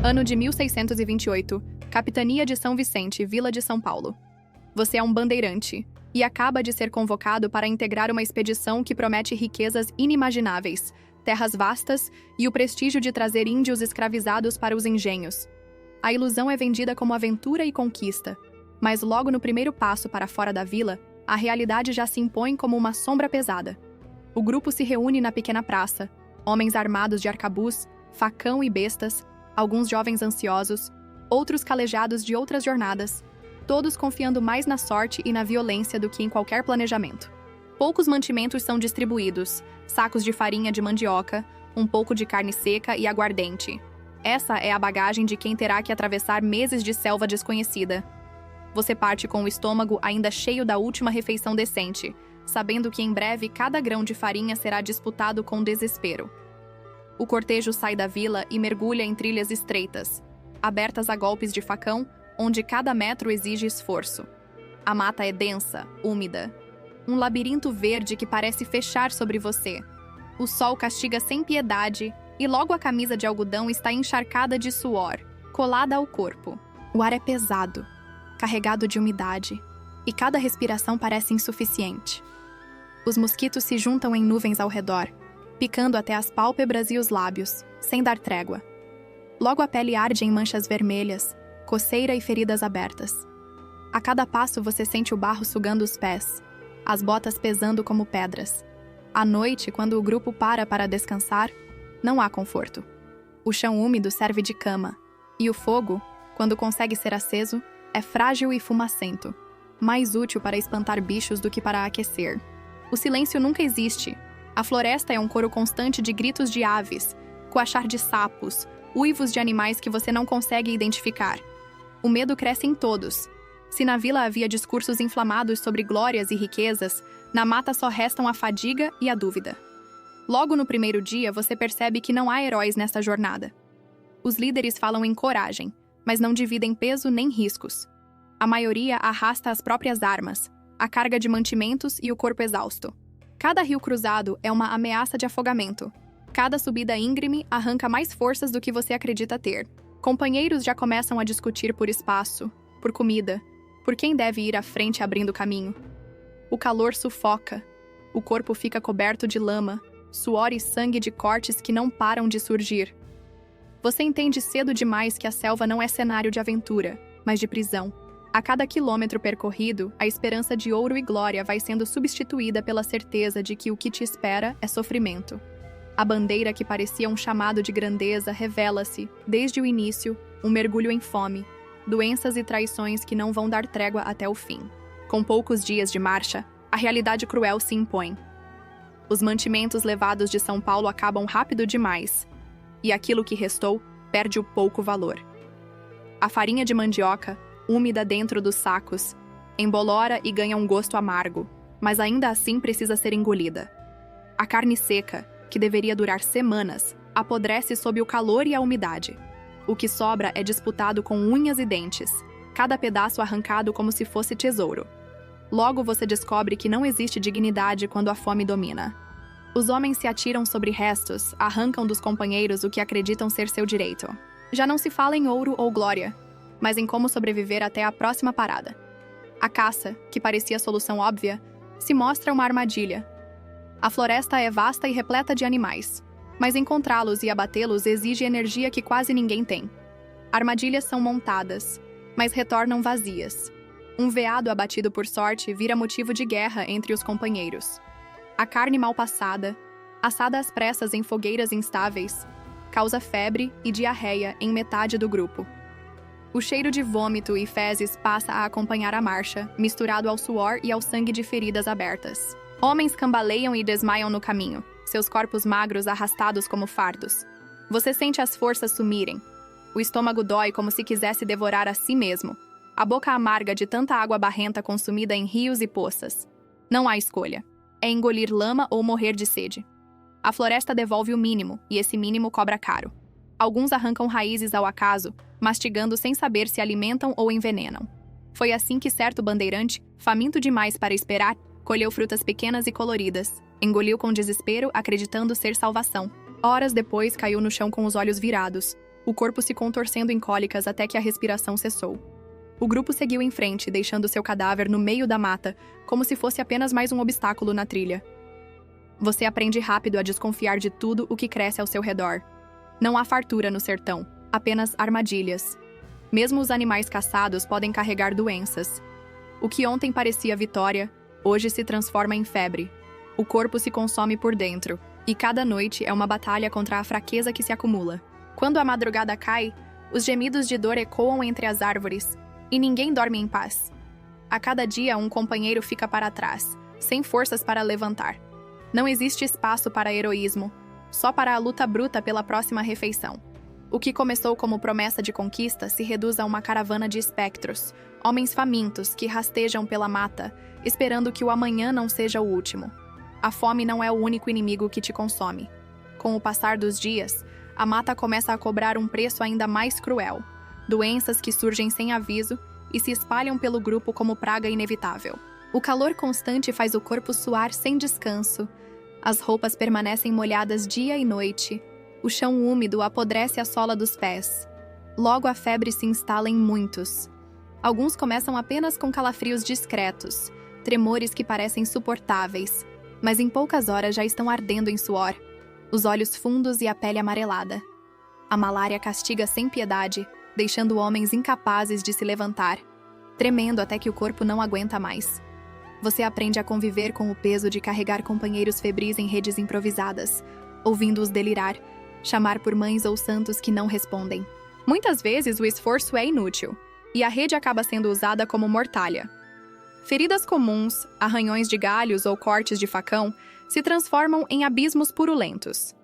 Ano de 1628, Capitania de São Vicente, Vila de São Paulo. Você é um bandeirante e acaba de ser convocado para integrar uma expedição que promete riquezas inimagináveis, terras vastas e o prestígio de trazer índios escravizados para os engenhos. A ilusão é vendida como aventura e conquista, mas logo no primeiro passo para fora da vila, a realidade já se impõe como uma sombra pesada. O grupo se reúne na pequena praça, homens armados de arcabuz, facão e bestas, alguns jovens ansiosos, outros calejados de outras jornadas, todos confiando mais na sorte e na violência do que em qualquer planejamento. Poucos mantimentos são distribuídos, sacos de farinha de mandioca, um pouco de carne seca e aguardente. Essa é a bagagem de quem terá que atravessar meses de selva desconhecida. Você parte com o estômago ainda cheio da última refeição decente, sabendo que em breve cada grão de farinha será disputado com desespero. O cortejo sai da vila e mergulha em trilhas estreitas, abertas a golpes de facão, onde cada metro exige esforço. A mata é densa, úmida. Um labirinto verde que parece fechar sobre você. O sol castiga sem piedade e logo a camisa de algodão está encharcada de suor, colada ao corpo. O ar é pesado, carregado de umidade, e cada respiração parece insuficiente. Os mosquitos se juntam em nuvens ao redor, picando até as pálpebras e os lábios, sem dar trégua. Logo a pele arde em manchas vermelhas, coceira e feridas abertas. A cada passo você sente o barro sugando os pés, as botas pesando como pedras. À noite, quando o grupo para descansar, não há conforto. O chão úmido serve de cama, e o fogo, quando consegue ser aceso, é frágil e fumacento, mais útil para espantar bichos do que para aquecer. O silêncio nunca existe. A floresta é um coro constante de gritos de aves, coachar de sapos, uivos de animais que você não consegue identificar. O medo cresce em todos. Se na vila havia discursos inflamados sobre glórias e riquezas, na mata só restam a fadiga e a dúvida. Logo no primeiro dia, você percebe que não há heróis nesta jornada. Os líderes falam em coragem, mas não dividem peso nem riscos. A maioria arrasta as próprias armas, a carga de mantimentos e o corpo exausto. Cada rio cruzado é uma ameaça de afogamento. Cada subida íngreme arranca mais forças do que você acredita ter. Companheiros já começam a discutir por espaço, por comida, por quem deve ir à frente abrindo caminho. O calor sufoca. O corpo fica coberto de lama, suor e sangue de cortes que não param de surgir. Você entende cedo demais que a selva não é cenário de aventura, mas de prisão. A cada quilômetro percorrido, a esperança de ouro e glória vai sendo substituída pela certeza de que o que te espera é sofrimento. A bandeira que parecia um chamado de grandeza revela-se, desde o início, um mergulho em fome, doenças e traições que não vão dar trégua até o fim. Com poucos dias de marcha, a realidade cruel se impõe. Os mantimentos levados de São Paulo acabam rápido demais, e aquilo que restou perde o pouco valor. A farinha de mandioca, úmida dentro dos sacos, embolora e ganha um gosto amargo, mas ainda assim precisa ser engolida. A carne seca, que deveria durar semanas, apodrece sob o calor e a umidade. O que sobra é disputado com unhas e dentes, cada pedaço arrancado como se fosse tesouro. Logo você descobre que não existe dignidade quando a fome domina. Os homens se atiram sobre restos, arrancam dos companheiros o que acreditam ser seu direito. Já não se fala em ouro ou glória, mas em como sobreviver até a próxima parada. A caça, que parecia a solução óbvia, se mostra uma armadilha. A floresta é vasta e repleta de animais, mas encontrá-los e abatê-los exige energia que quase ninguém tem. Armadilhas são montadas, mas retornam vazias. Um veado abatido por sorte vira motivo de guerra entre os companheiros. A carne mal passada, assada às pressas em fogueiras instáveis, causa febre e diarreia em metade do grupo. O cheiro de vômito e fezes passa a acompanhar a marcha, misturado ao suor e ao sangue de feridas abertas. Homens cambaleiam e desmaiam no caminho, seus corpos magros arrastados como fardos. Você sente as forças sumirem. O estômago dói como se quisesse devorar a si mesmo. A boca amarga de tanta água barrenta consumida em rios e poças. Não há escolha. É engolir lama ou morrer de sede. A floresta devolve o mínimo, e esse mínimo cobra caro. Alguns arrancam raízes ao acaso, mastigando sem saber se alimentam ou envenenam. Foi assim que certo bandeirante, faminto demais para esperar, colheu frutas pequenas e coloridas, engoliu com desespero, acreditando ser salvação. Horas depois caiu no chão com os olhos virados, o corpo se contorcendo em cólicas até que a respiração cessou. O grupo seguiu em frente, deixando seu cadáver no meio da mata, como se fosse apenas mais um obstáculo na trilha. Você aprende rápido a desconfiar de tudo o que cresce ao seu redor. Não há fartura no sertão, apenas armadilhas. Mesmo os animais caçados podem carregar doenças. O que ontem parecia vitória, hoje se transforma em febre. O corpo se consome por dentro, e cada noite é uma batalha contra a fraqueza que se acumula. Quando a madrugada cai, os gemidos de dor ecoam entre as árvores, e ninguém dorme em paz. A cada dia, um companheiro fica para trás, sem forças para levantar. Não existe espaço para heroísmo, só para a luta bruta pela próxima refeição. O que começou como promessa de conquista se reduz a uma caravana de espectros, homens famintos que rastejam pela mata, esperando que o amanhã não seja o último. A fome não é o único inimigo que te consome. Com o passar dos dias, a mata começa a cobrar um preço ainda mais cruel. Doenças que surgem sem aviso e se espalham pelo grupo como praga inevitável. O calor constante faz o corpo suar sem descanso. As roupas permanecem molhadas dia e noite. O chão úmido apodrece a sola dos pés. Logo a febre se instala em muitos. Alguns começam apenas com calafrios discretos, tremores que parecem suportáveis, mas em poucas horas já estão ardendo em suor, os olhos fundos e a pele amarelada. A malária castiga sem piedade, deixando homens incapazes de se levantar, tremendo até que o corpo não aguenta mais. Você aprende a conviver com o peso de carregar companheiros febris em redes improvisadas, ouvindo-os delirar, chamar por mães ou santos que não respondem. Muitas vezes o esforço é inútil, e a rede acaba sendo usada como mortalha. Feridas comuns, arranhões de galhos ou cortes de facão se transformam em abismos purulentos.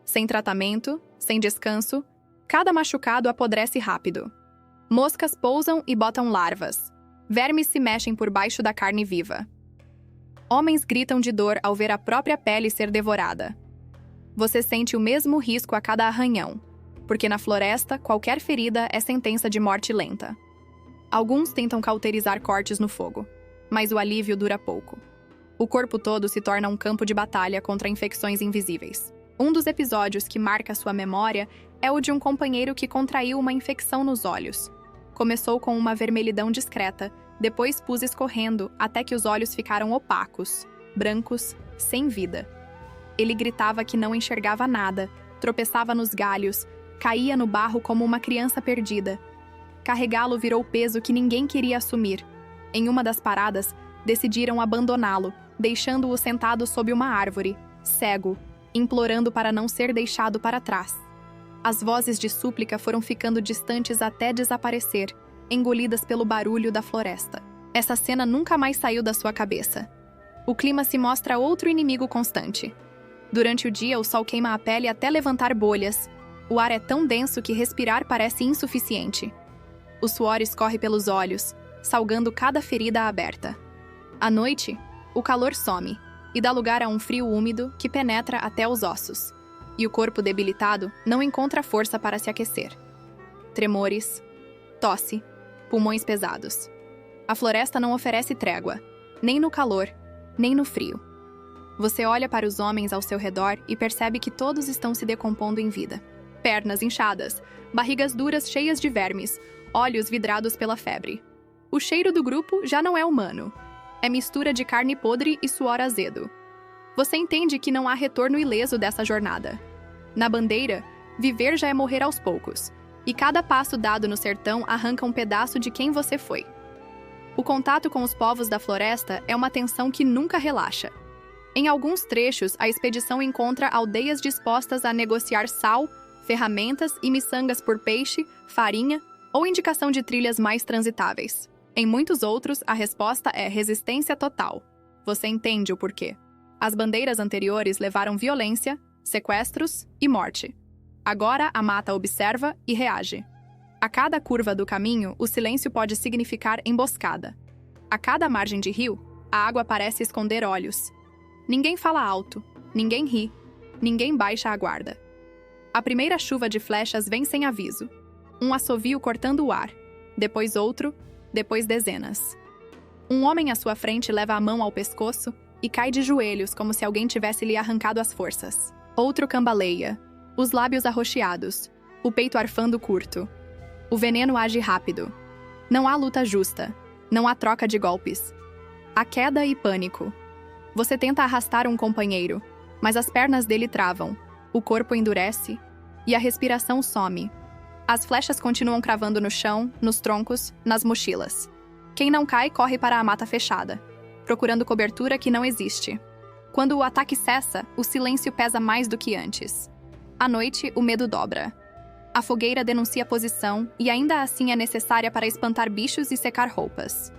Sem tratamento, sem descanso, cada machucado apodrece rápido. Moscas pousam e botam larvas. Vermes se mexem por baixo da carne viva. Homens gritam de dor ao ver a própria pele ser devorada. Você sente o mesmo risco a cada arranhão, porque na floresta qualquer ferida é sentença de morte lenta. Alguns tentam cauterizar cortes no fogo, mas o alívio dura pouco. O corpo todo se torna um campo de batalha contra infecções invisíveis. Um dos episódios que marca sua memória é o de um companheiro que contraiu uma infecção nos olhos. Começou com uma vermelhidão discreta, depois pus escorrendo até que os olhos ficaram opacos, brancos, sem vida. Ele gritava que não enxergava nada, tropeçava nos galhos, caía no barro como uma criança perdida. Carregá-lo virou peso que ninguém queria assumir. Em uma das paradas, decidiram abandoná-lo, deixando-o sentado sob uma árvore, cego, implorando para não ser deixado para trás. As vozes de súplica foram ficando distantes até desaparecer, engolidas pelo barulho da floresta. Essa cena nunca mais saiu da sua cabeça. O clima se mostra outro inimigo constante. Durante o dia, o sol queima a pele até levantar bolhas. O ar é tão denso que respirar parece insuficiente. O suor escorre pelos olhos, salgando cada ferida aberta. À noite, o calor some e dá lugar a um frio úmido que penetra até os ossos, e o corpo debilitado não encontra força para se aquecer. Tremores, tosse, pulmões pesados. A floresta não oferece trégua, nem no calor, nem no frio. Você olha para os homens ao seu redor e percebe que todos estão se decompondo em vida. Pernas inchadas, barrigas duras cheias de vermes, olhos vidrados pela febre. O cheiro do grupo já não é humano. É mistura de carne podre e suor azedo. Você entende que não há retorno ileso dessa jornada. Na bandeira, viver já é morrer aos poucos, e cada passo dado no sertão arranca um pedaço de quem você foi. O contato com os povos da floresta é uma tensão que nunca relaxa. Em alguns trechos, a expedição encontra aldeias dispostas a negociar sal, ferramentas e miçangas por peixe, farinha ou indicação de trilhas mais transitáveis. Em muitos outros, a resposta é resistência total. Você entende o porquê. As bandeiras anteriores levaram violência, sequestros e morte. Agora a mata observa e reage. A cada curva do caminho, o silêncio pode significar emboscada. A cada margem de rio, a água parece esconder olhos. Ninguém fala alto, ninguém ri, ninguém baixa a guarda. A primeira chuva de flechas vem sem aviso. Um assovio cortando o ar, depois outro, depois dezenas. Um homem à sua frente leva a mão ao pescoço e cai de joelhos como se alguém tivesse lhe arrancado as forças. Outro cambaleia, os lábios arroxeados, o peito arfando curto. O veneno age rápido. Não há luta justa. Não há troca de golpes. Há queda e pânico. Você tenta arrastar um companheiro, mas as pernas dele travam, o corpo endurece e a respiração some. As flechas continuam cravando no chão, nos troncos, nas mochilas. Quem não cai corre para a mata fechada, procurando cobertura que não existe. Quando o ataque cessa, o silêncio pesa mais do que antes. À noite, o medo dobra. A fogueira denuncia a posição e ainda assim é necessária para espantar bichos e secar roupas.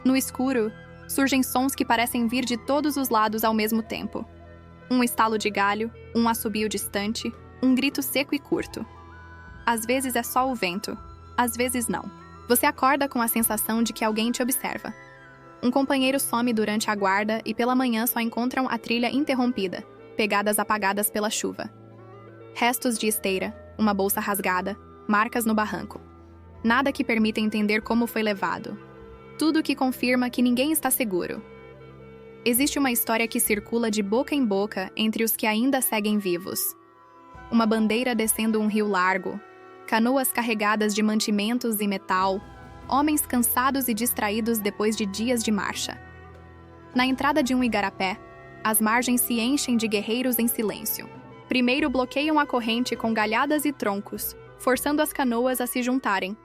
No escuro, surgem sons que parecem vir de todos os lados ao mesmo tempo. Um estalo de galho, um assobio distante, um grito seco e curto. Às vezes é só o vento, às vezes não. Você acorda com a sensação de que alguém te observa. Um companheiro some durante a guarda e pela manhã só encontram a trilha interrompida, pegadas apagadas pela chuva. Restos de esteira, uma bolsa rasgada, marcas no barranco. Nada que permita entender como foi levado. Tudo que confirma que ninguém está seguro. Existe uma história que circula de boca em boca entre os que ainda seguem vivos. Uma bandeira descendo um rio largo, canoas carregadas de mantimentos e metal, homens cansados e distraídos depois de dias de marcha. Na entrada de um igarapé, as margens se enchem de guerreiros em silêncio. Primeiro bloqueiam a corrente com galhadas e troncos, forçando as canoas a se juntarem.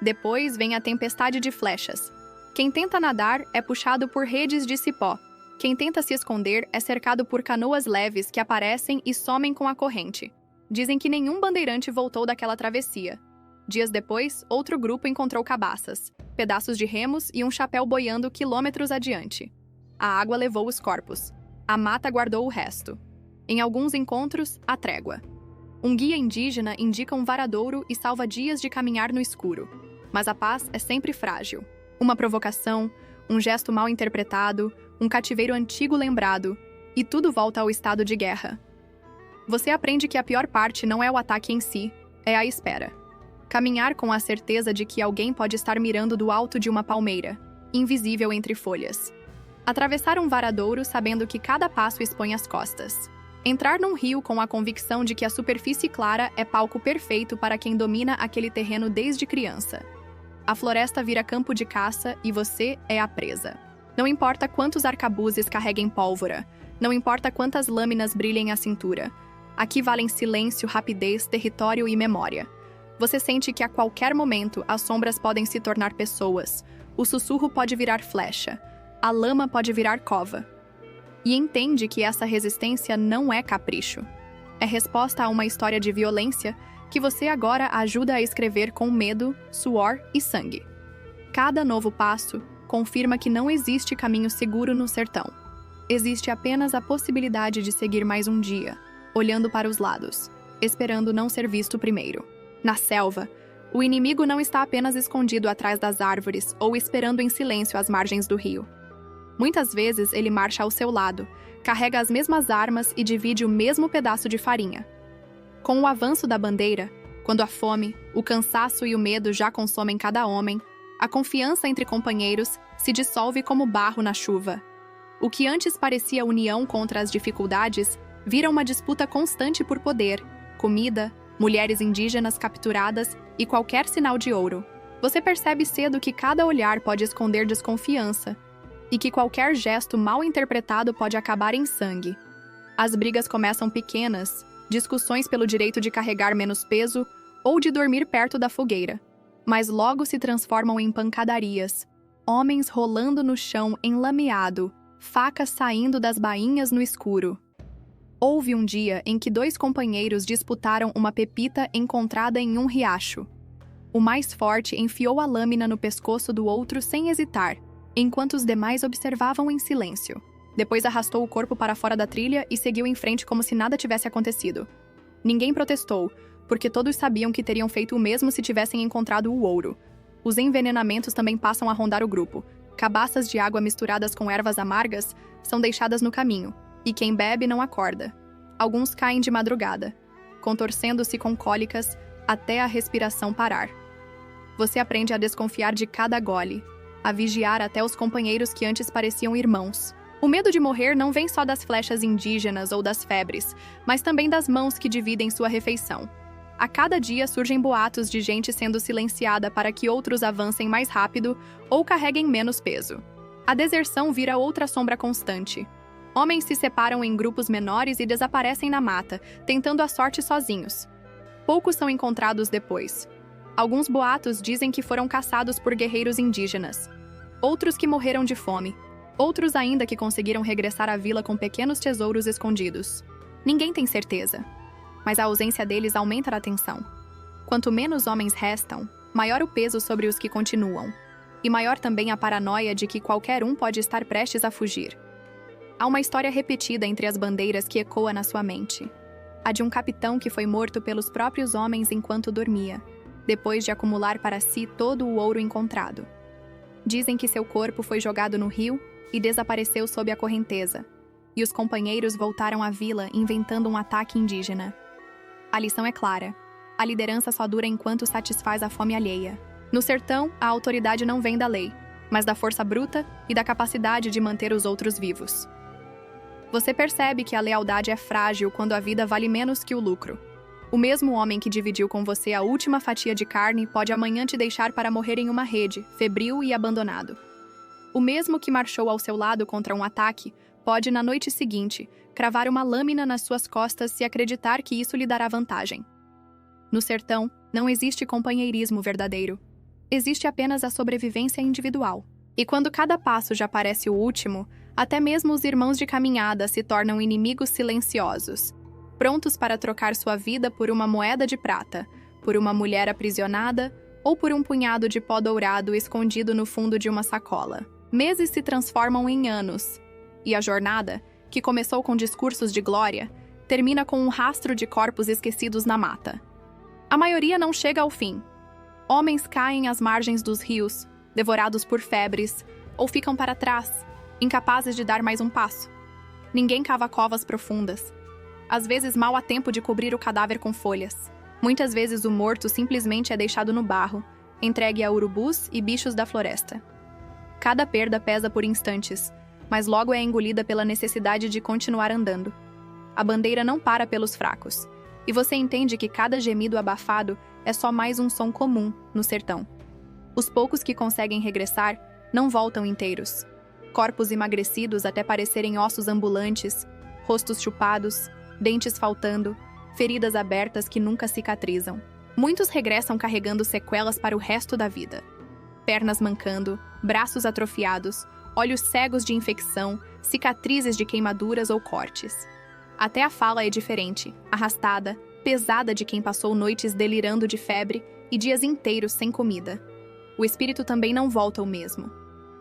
Depois vem a tempestade de flechas. Quem tenta nadar é puxado por redes de cipó. Quem tenta se esconder é cercado por canoas leves que aparecem e somem com a corrente. Dizem que nenhum bandeirante voltou daquela travessia. Dias depois, outro grupo encontrou cabaças, pedaços de remos e um chapéu boiando quilômetros adiante. A água levou os corpos. A mata guardou o resto. Em alguns encontros, a trégua. Um guia indígena indica um varadouro e salva dias de caminhar no escuro. Mas a paz é sempre frágil. Uma provocação, um gesto mal interpretado, um cativeiro antigo lembrado, e tudo volta ao estado de guerra. Você aprende que a pior parte não é o ataque em si, é a espera. Caminhar com a certeza de que alguém pode estar mirando do alto de uma palmeira, invisível entre folhas. Atravessar um varadouro sabendo que cada passo expõe as costas. Entrar num rio com a convicção de que a superfície clara é palco perfeito para quem domina aquele terreno desde criança. A floresta vira campo de caça e você é a presa. Não importa quantos arcabuzes carreguem pólvora, não importa quantas lâminas brilhem a cintura. Aqui valem silêncio, rapidez, território e memória. Você sente que a qualquer momento as sombras podem se tornar pessoas, o sussurro pode virar flecha, a lama pode virar cova. E entende que essa resistência não é capricho. É resposta a uma história de violência que você agora ajuda a escrever com medo, suor e sangue. Cada novo passo confirma que não existe caminho seguro no sertão. Existe apenas a possibilidade de seguir mais um dia, olhando para os lados, esperando não ser visto primeiro. Na selva, o inimigo não está apenas escondido atrás das árvores ou esperando em silêncio às margens do rio. Muitas vezes ele marcha ao seu lado, carrega as mesmas armas e divide o mesmo pedaço de farinha. Com o avanço da bandeira, quando a fome, o cansaço e o medo já consomem cada homem, a confiança entre companheiros se dissolve como barro na chuva. O que antes parecia união contra as dificuldades vira uma disputa constante por poder, comida, mulheres indígenas capturadas e qualquer sinal de ouro. Você percebe cedo que cada olhar pode esconder desconfiança e que qualquer gesto mal interpretado pode acabar em sangue. As brigas começam pequenas, discussões pelo direito de carregar menos peso ou de dormir perto da fogueira, mas logo se transformam em pancadarias, homens rolando no chão enlameado, facas saindo das bainhas no escuro. Houve um dia em que 2 companheiros disputaram uma pepita encontrada em um riacho. O mais forte enfiou a lâmina no pescoço do outro sem hesitar, enquanto os demais observavam em silêncio. Depois arrastou o corpo para fora da trilha e seguiu em frente como se nada tivesse acontecido. Ninguém protestou, porque todos sabiam que teriam feito o mesmo se tivessem encontrado o ouro. Os envenenamentos também passam a rondar o grupo. Cabaças de água misturadas com ervas amargas são deixadas no caminho, e quem bebe não acorda. Alguns caem de madrugada, contorcendo-se com cólicas até a respiração parar. Você aprende a desconfiar de cada gole, a vigiar até os companheiros que antes pareciam irmãos. O medo de morrer não vem só das flechas indígenas ou das febres, mas também das mãos que dividem sua refeição. A cada dia surgem boatos de gente sendo silenciada para que outros avancem mais rápido ou carreguem menos peso. A deserção vira outra sombra constante. Homens se separam em grupos menores e desaparecem na mata, tentando a sorte sozinhos. Poucos são encontrados depois. Alguns boatos dizem que foram caçados por guerreiros indígenas. Outros que morreram de fome. Outros ainda que conseguiram regressar à vila com pequenos tesouros escondidos. Ninguém tem certeza. Mas a ausência deles aumenta a tensão. Quanto menos homens restam, maior o peso sobre os que continuam. E maior também a paranoia de que qualquer um pode estar prestes a fugir. Há uma história repetida entre as bandeiras que ecoa na sua mente. A de um capitão que foi morto pelos próprios homens enquanto dormia, depois de acumular para si todo o ouro encontrado. Dizem que seu corpo foi jogado no rio e desapareceu sob a correnteza, e os companheiros voltaram à vila inventando um ataque indígena. A lição é clara: a liderança só dura enquanto satisfaz a fome alheia. No sertão, a autoridade não vem da lei, mas da força bruta e da capacidade de manter os outros vivos. Você percebe que a lealdade é frágil quando a vida vale menos que o lucro. O mesmo homem que dividiu com você a última fatia de carne pode amanhã te deixar para morrer em uma rede, febril e abandonado. O mesmo que marchou ao seu lado contra um ataque pode, na noite seguinte, cravar uma lâmina nas suas costas e acreditar que isso lhe dará vantagem. No sertão, não existe companheirismo verdadeiro. Existe apenas a sobrevivência individual. E quando cada passo já parece o último, até mesmo os irmãos de caminhada se tornam inimigos silenciosos, prontos para trocar sua vida por uma moeda de prata, por uma mulher aprisionada ou por um punhado de pó dourado escondido no fundo de uma sacola. Meses se transformam em anos, e a jornada, que começou com discursos de glória, termina com um rastro de corpos esquecidos na mata. A maioria não chega ao fim. Homens caem às margens dos rios, devorados por febres, ou ficam para trás, incapazes de dar mais um passo. Ninguém cava covas profundas. Às vezes mal há tempo de cobrir o cadáver com folhas. Muitas vezes o morto simplesmente é deixado no barro, entregue a urubus e bichos da floresta. Cada perda pesa por instantes, mas logo é engolida pela necessidade de continuar andando. A bandeira não para pelos fracos, e você entende que cada gemido abafado é só mais um som comum no sertão. Os poucos que conseguem regressar não voltam inteiros. Corpos emagrecidos até parecerem ossos ambulantes, rostos chupados, dentes faltando, feridas abertas que nunca cicatrizam. Muitos regressam carregando sequelas para o resto da vida. Pernas mancando, braços atrofiados, olhos cegos de infecção, cicatrizes de queimaduras ou cortes. Até a fala é diferente, arrastada, pesada de quem passou noites delirando de febre e dias inteiros sem comida. O espírito também não volta o mesmo.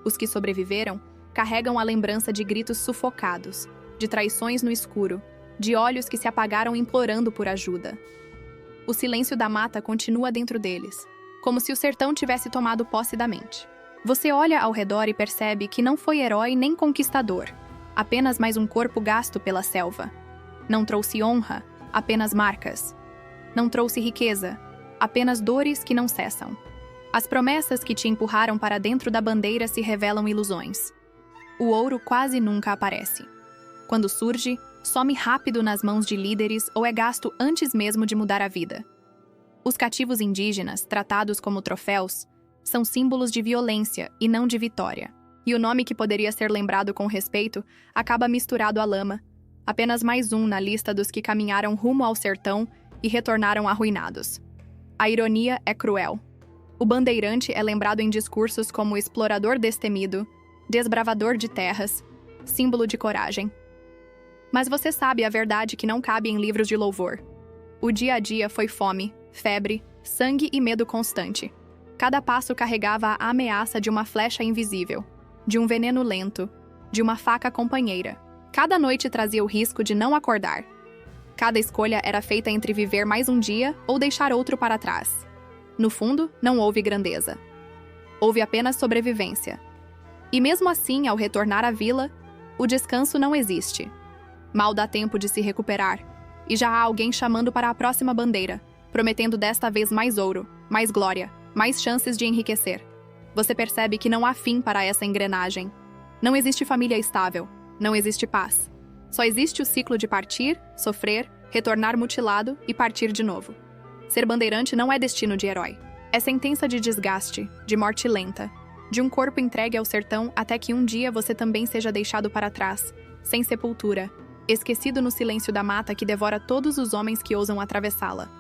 Os que sobreviveram carregam a lembrança de gritos sufocados, de traições no escuro, de olhos que se apagaram implorando por ajuda. O silêncio da mata continua dentro deles, como se o sertão tivesse tomado posse da mente. Você olha ao redor e percebe que não foi herói nem conquistador, apenas mais um corpo gasto pela selva. Não trouxe honra, apenas marcas. Não trouxe riqueza, apenas dores que não cessam. As promessas que te empurraram para dentro da bandeira se revelam ilusões. O ouro quase nunca aparece. Quando surge, some rápido nas mãos de líderes ou é gasto antes mesmo de mudar a vida. Os cativos indígenas, tratados como troféus, são símbolos de violência e não de vitória. E o nome que poderia ser lembrado com respeito acaba misturado à lama, apenas mais um na lista dos que caminharam rumo ao sertão e retornaram arruinados. A ironia é cruel. O bandeirante é lembrado em discursos como explorador destemido, desbravador de terras, símbolo de coragem. Mas você sabe a verdade que não cabe em livros de louvor. O dia a dia foi fome, febre, sangue e medo constante. Cada passo carregava a ameaça de uma flecha invisível, de um veneno lento, de uma faca companheira. Cada noite trazia o risco de não acordar. Cada escolha era feita entre viver mais um dia ou deixar outro para trás. No fundo, não houve grandeza. Houve apenas sobrevivência. E mesmo assim, ao retornar à vila, o descanso não existe. Mal dá tempo de se recuperar, e já há alguém chamando para a próxima bandeira, prometendo desta vez mais ouro, mais glória, mais chances de enriquecer. Você percebe que não há fim para essa engrenagem. Não existe família estável, não existe paz. Só existe o ciclo de partir, sofrer, retornar mutilado e partir de novo. Ser bandeirante não é destino de herói. É sentença de desgaste, de morte lenta, de um corpo entregue ao sertão até que um dia você também seja deixado para trás, sem sepultura, esquecido no silêncio da mata que devora todos os homens que ousam atravessá-la.